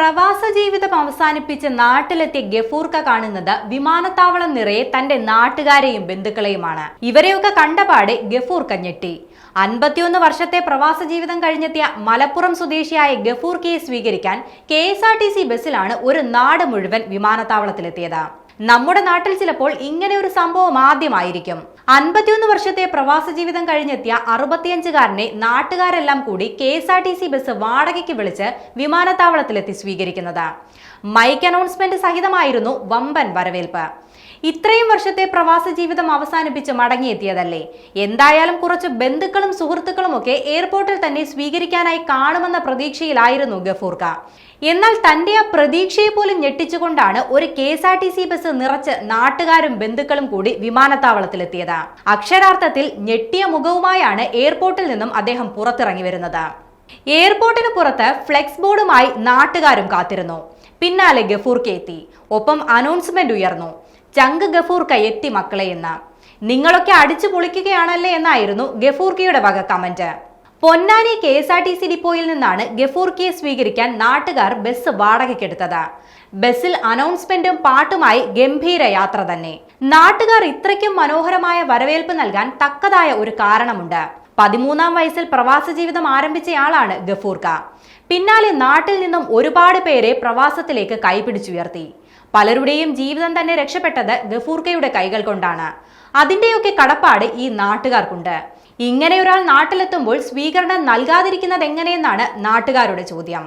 പ്രവാസ ജീവിതം അവസാനിപ്പിച്ച് നാട്ടിലെത്തിയ ഗഫൂർക്ക കാണുന്നത് വിമാനത്താവളം നിറയെ തന്റെ നാട്ടുകാരെയും ബന്ധുക്കളെയുമാണ്. ഇവരെയൊക്കെ കണ്ടപാടെ ഗഫൂർക്ക ഞെട്ടി. 51 വർഷത്തെ പ്രവാസ ജീവിതം കഴിഞ്ഞെത്തിയ മലപ്പുറം സ്വദേശിയായ ഗഫൂർക്കയെ സ്വീകരിക്കാൻ KSRTC ബസ്സിലാണ് ഒരു നാട് മുഴുവൻ വിമാനത്താവളത്തിലെത്തിയത്. നമ്മുടെ നാട്ടിൽ ചിലപ്പോൾ ഇങ്ങനെ ഒരു സംഭവം ആദ്യമായിരിക്കും. 51 വർഷത്തെ പ്രവാസ ജീവിതം കഴിഞ്ഞെത്തിയ 65-കാരനെ നാട്ടുകാരെല്ലാം കൂടി KSRTC ബസ് വാടകയ്ക്ക് വിളിച്ച് വിമാനത്താവളത്തിലെത്തി സ്വീകരിക്കുന്നത്. മൈക്ക് അനൗൺസ്മെന്റ് സഹിതമായിരുന്നു വമ്പൻ വരവേൽപ്പ്. ഇത്രയും വർഷത്തെ പ്രവാസ ജീവിതം അവസാനിപ്പിച്ച് മടങ്ങിയെത്തിയതല്ലേ, എന്തായാലും കുറച്ച് ബന്ധുക്കളും സുഹൃത്തുക്കളും ഒക്കെ എയർപോർട്ടിൽ തന്നെ സ്വീകരിക്കാനായി കാണുമെന്ന പ്രതീക്ഷയിലായിരുന്നു ഗഫൂർക്ക. എന്നാൽ തന്റെ ആ പ്രതീക്ഷയെ പോലും ഞെട്ടിച്ചുകൊണ്ടാണ് ഒരു KSRTC ബസ് നിറച്ച് നാട്ടുകാരും ബന്ധുക്കളും കൂടി വിമാനത്താവളത്തിലെത്തിയത്. അക്ഷരാർത്ഥത്തിൽ ഞെട്ടിയ മുഖവുമായാണ് എയർപോർട്ടിൽ നിന്നും അദ്ദേഹം പുറത്തിറങ്ങി വരുന്നത്. എയർപോർട്ടിന് പുറത്ത് ഫ്ലെക്സ് ബോർഡുമായി നാട്ടുകാരും കാത്തിരുന്നു. പിന്നാലെ ഗഫൂർക്ക എത്തി. ഒപ്പം അനൗൺസ്മെന്റ് ഉയർന്നു, ചങ്ക് ഗഫൂർക്ക എത്തി മക്കളെ എന്ന്. നിങ്ങളൊക്കെ അടിച്ചു പൊളിക്കുകയാണല്ലേ എന്നായിരുന്നു ഗഫൂർക്കയുടെ വക കമന്റ്. പൊന്നാനി KSRTC ഡിപ്പോയിൽ നിന്നാണ് ഗഫൂർക്കയെ സ്വീകരിക്കാൻ നാട്ടുകാർ ബസ് വാടകയ്ക്കെടുത്തത്. ബസ്സിൽ അനൗൺസ്മെന്റും പാട്ടുമായി ഗംഭീര യാത്ര തന്നെ. നാട്ടുകാർ ഇത്രയ്ക്കും മനോഹരമായ വരവേൽപ്പ് നൽകാൻ തക്കതായ ഒരു കാരണമുണ്ട്. 13-ാം വയസ്സിൽ പ്രവാസ ജീവിതം ആരംഭിച്ചയാളാണ് ഗഫൂർക്ക. പിന്നാലെ നാട്ടിൽ നിന്നും ഒരുപാട് പേരെ പ്രവാസത്തിലേക്ക് കൈപിടിച്ചുയർത്തി. പലരുടെയും ജീവിതം തന്നെ രക്ഷപ്പെട്ടത് ഗഫൂർക്കയുടെ കൈകൾ കൊണ്ടാണ്. അതിന്റെയൊക്കെ കടപ്പാട് ഈ നാട്ടുകാർക്കുണ്ട്. ഇങ്ങനെ ഒരാൾ നാട്ടിലെത്തുമ്പോൾ സ്വീകരണം നൽകാതിരിക്കുന്നത് എങ്ങനെയെന്നാണ് നാട്ടുകാരുടെ ചോദ്യം.